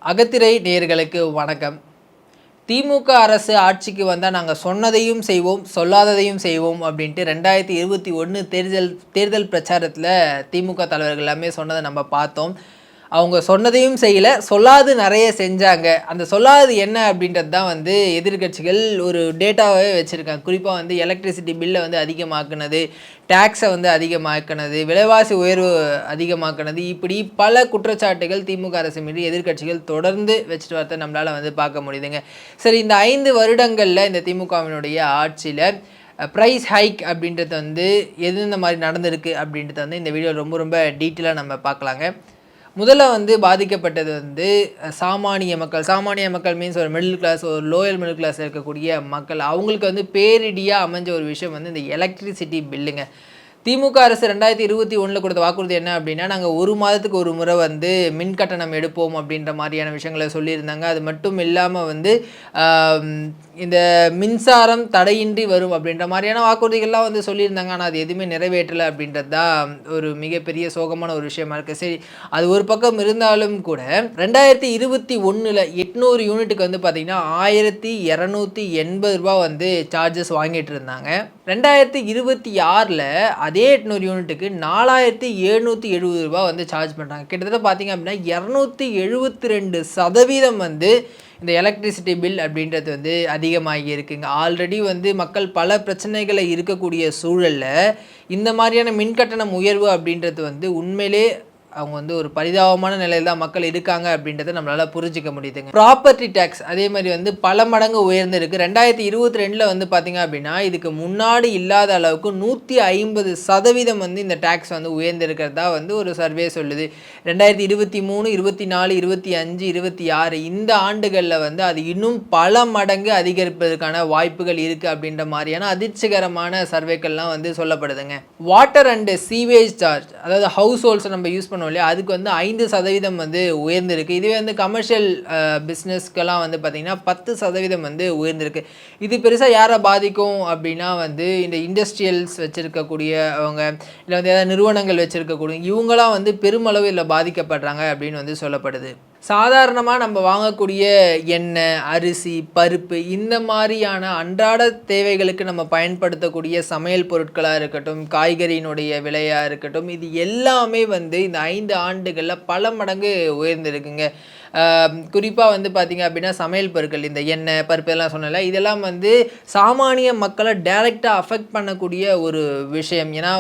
அகத்திரை நேயர்களுக்கு வணக்கம். திமுக அரசு ஆட்சிக்கு வந்தால் நாங்கள் சொன்னதையும் செய்வோம், சொல்லாததையும் செய்வோம் அப்படின்ட்டு 2021 தேர்தல் பிரச்சாரத்தில் திமுக தலைவர்கள் எல்லாமே சொன்னதை நம்ம பார்த்தோம். அவங்க சொன்னதையும் செய்யலை, சொல்லாது நிறைய செஞ்சாங்க. அந்த சொல்லாது என்ன அப்படின்றது தான் எதிர்கட்சிகள் ஒரு டேட்டாவே வச்சுருக்காங்க. குறிப்பாக எலக்ட்ரிசிட்டி பில்லை அதிகமாக்குனது, டேக்ஸை அதிகமாக்குனது, விலைவாசி உயர்வு அதிகமாக்குனது, இப்படி பல குற்றச்சாட்டுகள் திமுக அரசு மீது எதிர்கட்சிகள் தொடர்ந்து வச்சுட்டு வரதை நம்மளால் பார்க்க முடியுதுங்க. சரி, இந்த 5 வருடங்களில் இந்த திமுகவினுடைய ஆட்சியில் ப்ரைஸ் ஹைக் அப்படின்றது எந்தெந்த மாதிரி நடந்திருக்கு அப்படின்றது இந்த வீடியோ ரொம்ப ரொம்ப டீட்டெயிலாக நம்ம பார்க்கலாங்க. முதல்ல பாதிக்கப்பட்டது சாமானிய மக்கள் மீன்ஸ் ஒரு மிடில் கிளாஸ், ஒரு லோயர் மிடில் கிளாஸ் இருக்கக்கூடிய மக்கள். அவங்களுக்கு பேரிடியாக அமைஞ்ச ஒரு விஷயம் இந்த எலக்ட்ரிசிட்டி பில்லுங்க. திமுக அரசு 2021 கொடுத்த வாக்குறுதி என்ன அப்படின்னா, நாங்கள் 1 மாதத்துக்கு ஒரு முறை மின் கட்டணம் எடுப்போம் அப்படின்ற மாதிரியான விஷயங்களை சொல்லியிருந்தாங்க. அது மட்டும் இல்லாமல் இந்த மின்சாரம் தடையின்றி வரும் அப்படின்ற மாதிரியான வாக்குறுதிகள்லாம் சொல்லியிருந்தாங்க. ஆனால் அது எதுவுமே நிறைவேற்றலை அப்படின்றது தான் ஒரு மிகப்பெரிய சோகமான ஒரு விஷயமா இருக்குது. சரி, அது ஒரு பக்கம் இருந்தாலும் கூட 2021 800 யூனிட்டுக்கு பார்த்திங்கன்னா 1280 ரூபா சார்ஜஸ் வாங்கிட்டு இருந்தாங்க. 2026 அதே 800 யூனிட்டுக்கு 4770 ரூபா சார்ஜ் பண்ணுறாங்க. கிட்டத்தட்ட பார்த்திங்க அப்படின்னா 272% இந்த எலக்ட்ரிசிட்டி பில் அப்படின்றது அதிகமாகி இருக்குங்க. ஆல்ரெடி மக்கள் பல பிரச்சனைகளை இருக்கக்கூடிய சூழலில் இந்த மாதிரியான மின்கட்டணம் உயர்வு அப்படின்றது உண்மையிலே அவங்க ஒரு பரிதாபமான நிலையில் தான் மக்கள் இருக்காங்க அப்படின்றத நம்மளால் புரிஞ்சிக்க முடியுதுங்க. ப்ராப்பர்ட்டி டேக்ஸ் அதே மாதிரி பல மடங்கு உயர்ந்திருக்கு. 2022 பார்த்திங்க அப்படின்னா இதுக்கு முன்னாடி இல்லாத அளவுக்கு 150% இந்த டேக்ஸ் உயர்ந்திருக்கிறதா ஒரு சர்வே சொல்லுது. 2023, 24, 25, 26 இந்த ஆண்டுகளில் அது இன்னும் பல மடங்கு அதிகரிப்பதற்கான வாய்ப்புகள் இருக்குது அப்படின்ற மாதிரியான அதிர்ச்சிகரமான சர்வேக்கள்லாம் சொல்லப்படுதுங்க. வாட்டர் அண்ட் சீவேஜ் சார்ஜ், அதாவது ஹவுஸ் ஹோல்ட்ஸ் நம்ம யூஸ் இல்லையா, அதுக்கு 5% உயர்ந்திருக்கு. இதுவே கமர்ஷியல் பிஸ்னஸ்க்கெல்லாம் பார்த்திங்கன்னா 10% உயர்ந்திருக்கு. இது பெருசாக யாரை பாதிக்கும் அப்படின்னா இந்த இண்டஸ்ட்ரியல்ஸ் வச்சுருக்கக்கூடிய அவங்க, இல்லை ஏதாவது நிறுவனங்கள் வச்சுருக்கக்கூடிய இவங்களாம் பெருமளவு இதில் பாதிக்கப்படுறாங்க அப்படின்னு சொல்லப்படுது. சாதாரணமாக நம்ம வாங்கக்கூடிய எண்ணெய், அரிசி, பருப்பு இந்த மாதிரியான அன்றாட தேவைகளுக்கு நம்ம பயன்படுத்தக்கூடிய சமையல் பொருட்களாக இருக்கட்டும், காய்கறியினுடைய விலையாக இருக்கட்டும், இது எல்லாமே இந்த 5 ஆண்டுகளில் பல மடங்கு உயர்ந்திருக்குங்க. குறிப்பாக பார்த்திங்க அப்படின்னா சமையல் பொருட்கள், இந்த எண்ணெய், பருப்பு எல்லாம் சொன்னல, இதெல்லாம் சாமானிய மக்களை டைரெக்டாக அஃபெக்ட் பண்ணக்கூடிய ஒரு விஷயம். ஏன்னா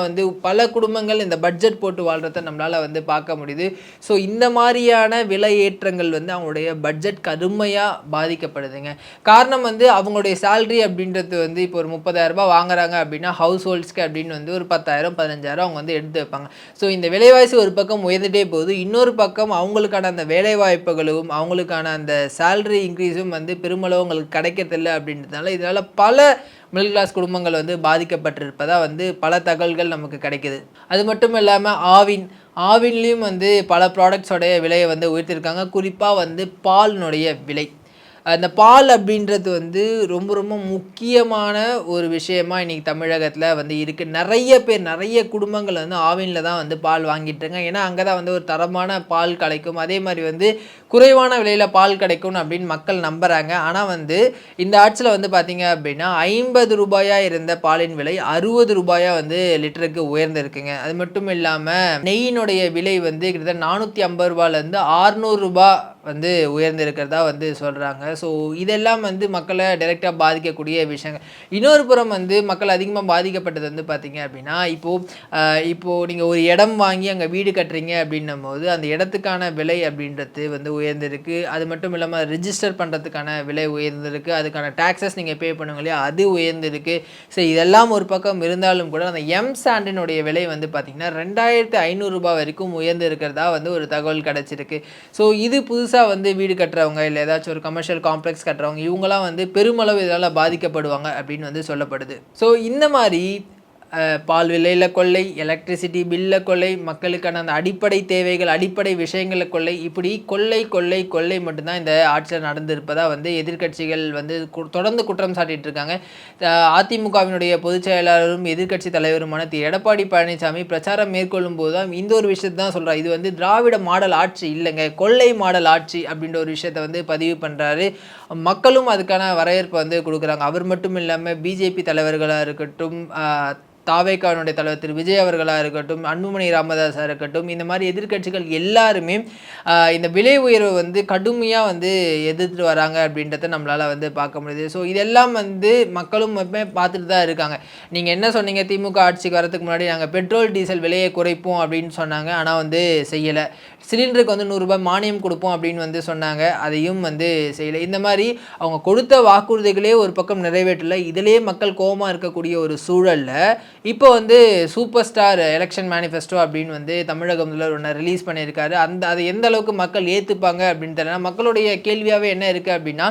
பல குடும்பங்கள் இந்த பட்ஜெட் போட்டு வாழ்கிறத நம்மளால் பார்க்க முடியுது. ஸோ இந்த மாதிரியான விலை ஏற்றங்கள் அவங்களுடைய பட்ஜெட் கடுமையாக பாதிக்கப்படுதுங்க. காரணம் அவங்களுடைய சேல்ரி அப்படின்றது இப்போ ஒரு 30,000 ரூபாய் வாங்குறாங்க அப்படின்னா ஹவுஸ் ஹோல்ட்ஸ்க்கு அப்படின்னு ஒரு 10,000, 15,000 அவங்க எடுத்து வைப்பாங்க. ஸோ இந்த விலைவாசி ஒரு பக்கம் உயர்ந்துகிட்டே போகுது, இன்னொரு பக்கம் அவங்களுக்கான அந்த வேலைவாய்ப்புகளும் அவங்களுக்கான அந்த சேல்ரி இன்க்ரீஸும் பெருமளவு அவங்களுக்கு கிடைக்கிறதில்லை அப்படின்றதுனால இதனால் பல மிடில் கிளாஸ் குடும்பங்கள் பாதிக்கப்பட்டிருப்பதாக பல தகவல்கள் நமக்கு கிடைக்குது. அது மட்டும் இல்லாமல் ஆவின்லேயும் பல ப்ராடக்ட்ஸோடைய விலையை உயர்த்திருக்காங்க. குறிப்பாக பாலினுடைய விலை, அந்த பால் அப்படின்றது ரொம்ப ரொம்ப முக்கியமான ஒரு விஷயமா இன்றைக்கி தமிழகத்தில் இருக்குது. நிறைய குடும்பங்கள் ஆவினில் தான் பால் வாங்கிட்டுருங்க. ஏன்னா அங்கே தான் ஒரு தரமான பால் கிடைக்கும், அதே மாதிரி குறைவான விலையில் பால் கிடைக்கும் அப்படின்னு மக்கள் நம்புகிறாங்க. ஆனால் இந்த ஆட்சியில் பார்த்திங்க அப்படின்னா 50 ரூபாயாக இருந்த பாலின் விலை 60 ரூபாயாக லிட்டருக்கு உயர்ந்திருக்குங்க. அது மட்டும் இல்லாமல் நெய்யினுடைய விலை கிட்டத்தட்ட 450 ரூபாயிலேருந்து 600 ரூபா உயர்ந்திருக்கிறதா சொல்கிறாங்க. ஸோ இதெல்லாம் மக்களை டைரெக்டாக பாதிக்கக்கூடிய விஷயங்கள். இன்னொரு புறம் மக்கள் அதிகமாக பாதிக்கப்பட்டது பார்த்திங்க அப்படின்னா இப்போது நீங்கள் ஒரு இடம் வாங்கி அங்கே வீடு கட்டுறீங்க அப்படின்னும் போது அந்த இடத்துக்கான விலை அப்படின்றது உயர்ந்திருக்கு. அது மட்டும் இல்லாமல் ரிஜிஸ்டர் பண்ணுறதுக்கான விலை உயர்ந்திருக்கு, அதுக்கான டேக்ஸஸ் நீங்கள் பே பண்ணுங்க இல்லையா, அது உயர்ந்திருக்கு. ஸோ இதெல்லாம் ஒரு பக்கம் இருந்தாலும் கூட அந்த சாண்டினுடைய விலை பார்த்திங்கன்னா 2,500 ரூபாய் வரைக்கும் உயர்ந்து இருக்கிறதா ஒரு தகவல் கிடச்சிருக்கு. ஸோ இது புதுசாக வீடு கட்டுறவங்க, இல்லை ஏதாச்சும் ஒரு கமர்ஷியல் காம்ப்ளெக்ஸ் கட்டுறவங்க, இவங்களாம் பெருமளவு இதனால் பாதிக்கப்படுவாங்க அப்படின்னு சொல்லப்படுது. ஸோ இந்த மாதிரி பால் விலையில் கொள்ளை, எலக்ட்ரிசிட்டி பில்லில் கொள்ளை, மக்களுக்கான அந்த அடிப்படை தேவைகள், அடிப்படை விஷயங்களில் கொள்ளை, இப்படி கொள்ளை கொள்ளை கொள்ளை மட்டும்தான் இந்த ஆட்சியில் நடந்திருப்பதாக வந்து எதிர்க்கட்சிகள் வந்து தொடர்ந்து குற்றம் சாட்டிட்டு இருக்காங்க. அதிமுகவினுடைய பொதுச் செயலாளரும் எதிர்க்கட்சி தலைவருமான திரு எடப்பாடி பழனிசாமி பிரச்சாரம் மேற்கொள்ளும் போது தான் இந்த ஒரு விஷயத்தை தான் சொல்கிறார். இது வந்து திராவிட மாடல் ஆட்சி இல்லைங்க, கொள்ளை மாடல் ஆட்சி அப்படின்ற ஒரு விஷயத்தை வந்து பதிவு பண்ணுறாரு. மக்களும் அதுக்கான வரவேற்பை வந்து கொடுக்குறாங்க. அவர் மட்டும் இல்லாமல் பிஜேபி தலைவர்களாக இருக்கட்டும், தாவேகாவினுடைய தலைவர் திரு விஜய் அவர்களாக இருக்கட்டும், அன்புமணி ராமதாஸாக இருக்கட்டும், இந்த மாதிரி எதிர்க்கட்சிகள் எல்லாருமே இந்த விலை உயர்வை வந்து கடுமையாக வந்து எதிர்த்து வராங்க அப்படின்றத நம்மளால் வந்து பார்க்க முடியுது. ஸோ இதெல்லாம் வந்து மக்களும் பார்த்துட்டு தான் இருக்காங்க. நீங்கள் என்ன சொன்னீங்க, திமுக ஆட்சிக்கு வரதுக்கு முன்னாடி நாங்கள் பெட்ரோல் டீசல் விலையை குறைப்போம் அப்படின்னு சொன்னாங்க, ஆனால் வந்து செய்யலை. சிலிண்டருக்கு வந்து 100 ரூபாய் மானியம் கொடுப்போம் அப்படின்னு வந்து சொன்னாங்க, அதையும் வந்து செய்யலை. இந்த மாதிரி அவங்க கொடுத்த வாக்குறுதிகளே ஒரு பக்கம் நிறைவேற்றலை. இதிலேயே மக்கள் கோபமாக இருக்கக்கூடிய ஒரு சூழலில் இப்போ வந்து சூப்பர் ஸ்டார் எலெக்ஷன் மேனிஃபெஸ்டோ அப்படின்னு வந்து தமிழக முதல்வர் ஒன்று ரிலீஸ் பண்ணியிருக்காரு. அதை எந்த அளவுக்கு மக்கள் ஏற்றுப்பாங்க அப்படின்னு தெரியல. மக்களுடைய கேள்வியாகவே என்ன இருக்குது அப்படின்னா,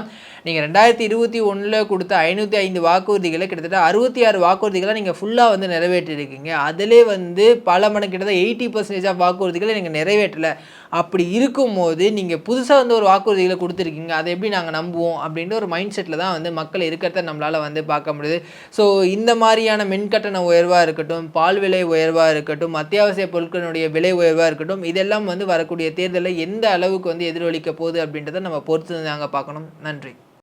நீங்கள் 2021 கொடுத்த 505 வாக்குறுதிகளை கிட்டத்தட்ட 66 வாக்குறுதிகளை நீங்கள் ஃபுல்லாக வந்து நிறைவேற்றிருக்கீங்க. அதிலே வந்து பல மடங்கு கிட்டத்தட்ட 80% ஆஃப் வாக்குறுதிகளை நீங்கள் நிறைவேற்றலை. அப்படி இருக்கும்போது நீங்கள் புதுசாக வந்து ஒரு வாக்குறுதிகளை கொடுத்துருக்கீங்க, அதை எப்படி நாங்கள் நம்புவோம் அப்படின்ற ஒரு மைண்ட் செட்டில் தான் வந்து மக்கள் இருக்கிறத நம்மளால் வந்து பார்க்க முடியுது. ஸோ இந்த மாதிரியான மின்கட்டண உயர்வாக இருக்கட்டும், பால் விலை உயர்வாக இருக்கட்டும், அத்தியாவசிய பொருட்களினுடைய விலை உயர்வாக இருக்கட்டும், இதெல்லாம் வந்து வரக்கூடிய தேர்தலில் எந்த அளவுக்கு வந்து எதிரொலிக்க போகுது அப்படின்றத நம்ம பொறுத்து நாங்கள் பார்க்கணும். நன்றி.